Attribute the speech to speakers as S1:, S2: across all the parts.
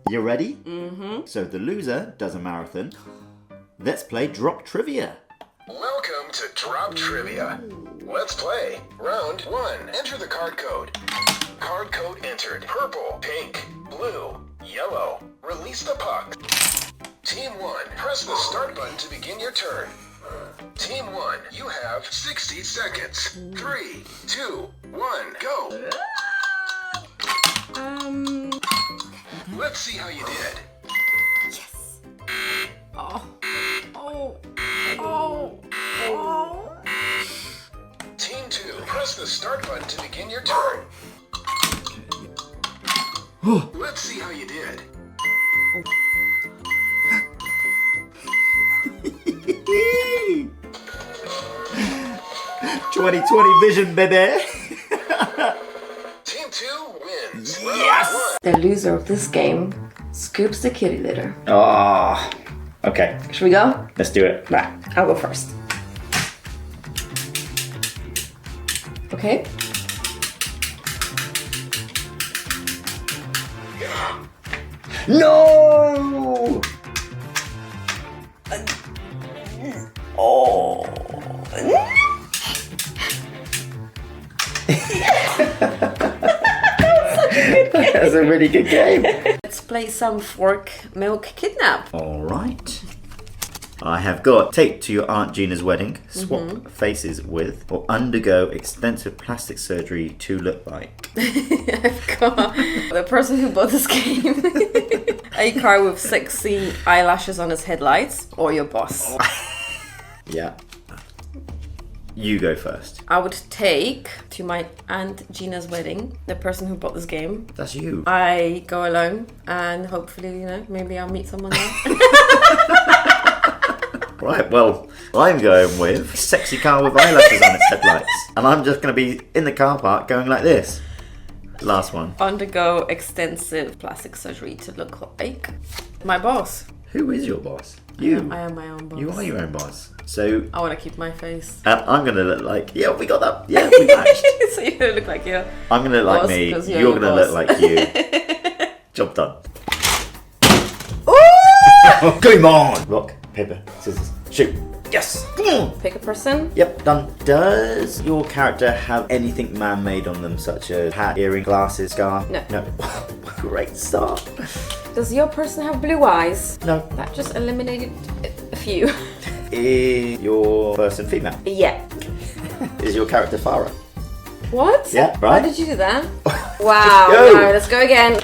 S1: You ready?
S2: Mm-hmm.
S1: So the loser does a marathon. Let's play Drop Trivia.
S3: Welcome to Drop Trivia. Let's play. Round 1. Enter the card code. Card code entered. Purple, pink, blue, yellow. Release the puck. Team 1, press the start button to begin your turn. Team 1, you have 60 seconds. 3, 2, 1, go. Let's see how you did.
S2: Yes. Oh.
S3: Team 2, press the start button to begin your turn. Let's see how you did.
S1: 20/20 vision, baby.
S3: Team 2 wins.
S1: Yes.
S2: The loser of this game scoops the kitty litter.
S1: Oh. Okay.
S2: Should we go?
S1: Let's do it.
S2: Right. I'll go first. Okay.
S1: No. Oh. That's a really good game.
S2: Let's play some fork milk kidnap.
S1: All right. I have got take to your Aunt Gina's wedding, swap faces with, or undergo extensive plastic surgery to look like.
S2: I've got the person who bought this game. A car with sexy eyelashes on his headlights, or your boss.
S1: Yeah. You go first.
S2: I would take to my Aunt Gina's wedding the person who bought this game.
S1: That's you.
S2: I go alone and hopefully, maybe I'll meet someone there.
S1: Right, well, I'm going with a sexy car with eyelashes on its headlights. And I'm just going to be in the car park going like this. Last one.
S2: Undergo extensive plastic surgery to look like my boss.
S1: Who is your boss? You.
S2: I am my own boss.
S1: You are your own boss. So
S2: I want to keep my face.
S1: I'm going to look like... Yeah, we got that. Yeah, we matched.
S2: So you're going to look like you.
S1: I'm going to look like
S2: boss,
S1: me.
S2: because
S1: You're
S2: you're
S1: going to
S2: your
S1: look
S2: boss.
S1: like you. Job done.
S2: Ooh!
S1: Come on! Rock, paper, scissors, shoot. Yes! Come on!
S2: Pick a person.
S1: Yep, done. Does your character have anything man-made on them, such as hat, earring, glasses, scarf?
S2: No.
S1: No. Great start.
S2: Does your person have blue eyes?
S1: No.
S2: That just eliminated a few.
S1: Is your person female?
S2: Yeah.
S1: Is your character Farah?
S2: What?
S1: Yeah,
S2: Why
S1: right?
S2: did you do that? Wow.
S1: Go.
S2: No, let's go again.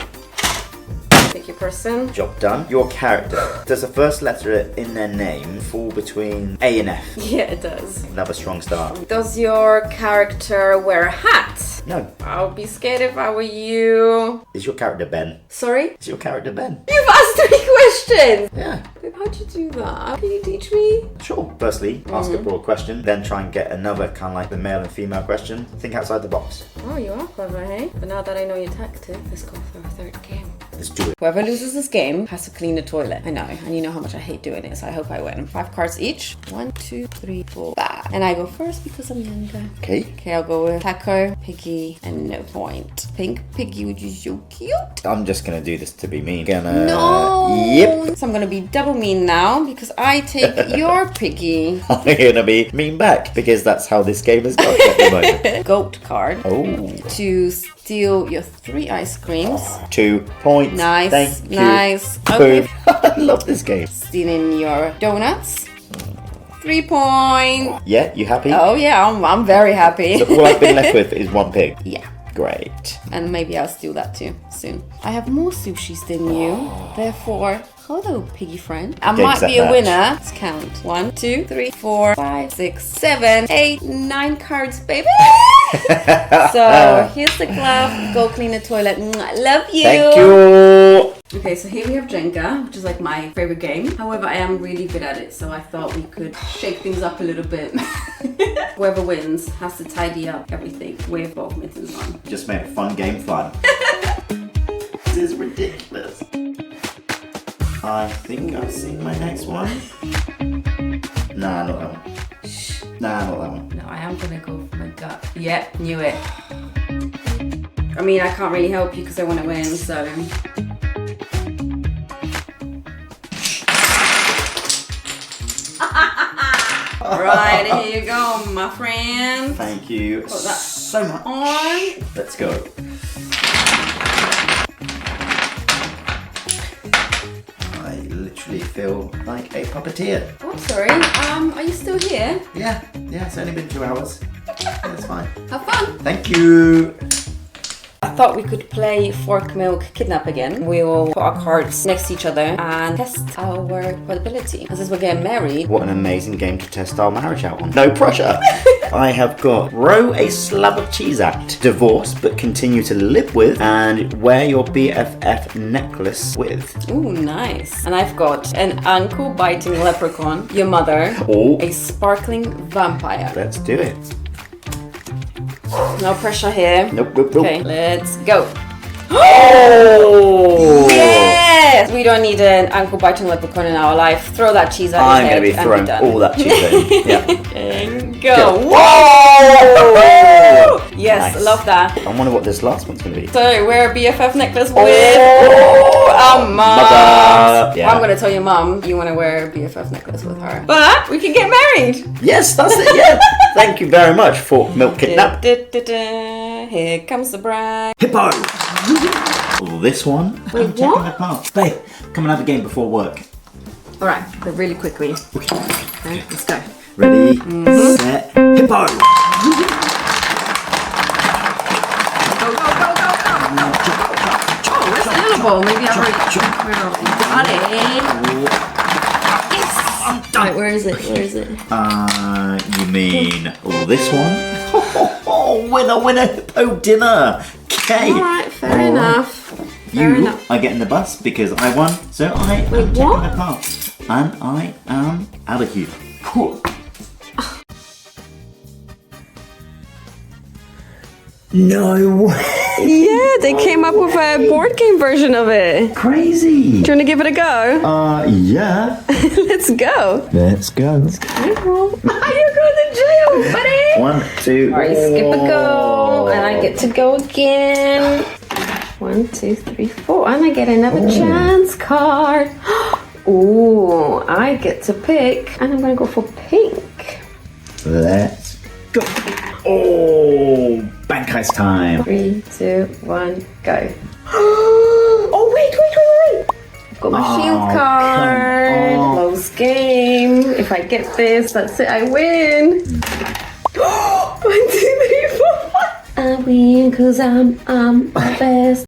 S2: Pick your person.
S1: Job done. Your character. Does the first letter in their name fall between A and F?
S2: Yeah, it does.
S1: Another strong start.
S2: Does your character wear a hat?
S1: No.
S2: I would be scared if I were you.
S1: Is your character Ben?
S2: Sorry?
S1: Is your character Ben?
S2: You've asked 3 questions!
S1: Yeah.
S2: Babe, how'd you do that? Can you teach me?
S1: Sure. Firstly, ask a broad question, then try and get another kind of like the male and female question. Think outside the box.
S2: Oh, you are clever, hey? But now that I know your tactic, let's go for our 3rd game.
S1: Let's do it.
S2: Whoever loses this game has to clean the toilet. I know, and you know how much I hate doing it, so I hope I win. 5 cards each. 1, 2, 3, 4, 5. And I go first because I'm younger.
S1: Okay.
S2: Okay, I'll go with Taco, Piggy, and no point. Pink Piggy, which is so cute.
S1: I'm just gonna do this to be mean. Gonna.
S2: No!
S1: Yep.
S2: So I'm gonna be double mean now because I take your Piggy.
S1: I'm gonna be mean back because that's how this game is going at the moment.
S2: Goat card.
S1: Oh.
S2: To steal your 3 ice creams.
S1: 2 points.
S2: Nice,
S1: Thank you.
S2: nice.
S1: Boom.
S2: Okay.
S1: I love this game.
S2: Stealing your donuts. 3 points.
S1: Yeah, you happy?
S2: Oh yeah, I'm very happy.
S1: So all I've been left with is 1 pig.
S2: Yeah.
S1: Great.
S2: And maybe I'll steal that too soon. I have more sushis than you. Therefore, hello, piggy friend. I
S1: Games
S2: might
S1: that
S2: be a
S1: match.
S2: winner. Let's count. 1, 2, 3, 4, 5, 6, 7, 8, 9 cards, baby. So here's the glove. Go clean the toilet. I love you.
S1: Thank you.
S2: Okay, so here we have Jenga, which is like my favorite game. However, I am really good at it, so I thought we could shake things up a little bit. Whoever wins has to tidy up everything with both mittens on.
S1: Just made a fun game fun. This is ridiculous. I think I've seen my next one. Nah, not that one. Nah, not that one.
S2: No, I am gonna go for my gut. Yep, knew it. I mean, I can't really help you because I want to win, so. Right, here you go, my friend.
S1: Thank you
S2: Put that
S1: so much.
S2: on.
S1: Let's go. I literally feel like a puppeteer.
S2: Oh, sorry. Are you still here?
S1: Yeah, it's only been 2 hours. That's fine.
S2: Have fun.
S1: Thank you.
S2: I thought we could play Fork, Milk, Kidnap again. We will put our cards next to each other and test our compatibility. And since we're getting married...
S1: What an amazing game to test our marriage out on. No pressure. I have got throw a slab of cheese at, divorce but continue to live with, and wear your BFF necklace with.
S2: Ooh, nice. And I've got an ankle-biting leprechaun, your mother,
S1: Oh,
S2: a sparkling vampire.
S1: let's do it.
S2: No pressure here.
S1: Nope.
S2: Okay, let's go.
S1: Oh!
S2: Yes! We don't need an ankle-biting leprechaun in our life. Throw that cheese at
S1: I'm
S2: your
S1: going to be
S2: head
S1: throwing
S2: and done.
S1: all that cheese in. Yeah.
S2: And go.
S1: Whoa!
S2: Yes,
S1: Nice.
S2: love that.
S1: I wonder what this last one's going to be.
S2: So, wear a BFF necklace with
S1: Oh,
S2: mom.
S1: mother. Yeah.
S2: I'm going to tell your mom you want to wear a BFF necklace with her. But we can get married.
S1: Yes, that's it. Yeah. Thank you very much for Milk Kidnap.
S2: Here comes the bride.
S1: Hippo. This one.
S2: Wait,
S1: I'm checking
S2: what?
S1: the parts. Babe, come and have a game before work.
S2: All right, but really quickly. Okay, let's go.
S1: Ready, set, hippo.
S2: Oh, where's the little ball? Maybe I've already got it. Yes! Right, where is it?
S1: You mean this one? Winner, hippo dinner. Okay.
S2: Alright, fair enough.
S1: You are getting the bus because I won, so I am
S2: Wait,
S1: taking
S2: what?
S1: the parts. And I am out of here. Cool. No way.
S2: Yeah, they came up with a board game version of it.
S1: Crazy.
S2: Do you want to give it a go?
S1: Yeah.
S2: Let's go.
S1: Let's go.
S2: You're going to jail, buddy.
S1: 1, 2.
S2: Alright, skip a go. And I get to go again. 1, 2, 3, 4. And I get another chance card. Ooh, I get to pick. And I'm going to go for pink.
S1: Let's go. Oh, bank heist time.
S2: 3, 2, 1, go. Oh, wait. I've got my shield card.
S1: come on.
S2: Close game. If I get this, that's it, I win. 1, 2, 3, 4. I win because I'm the best.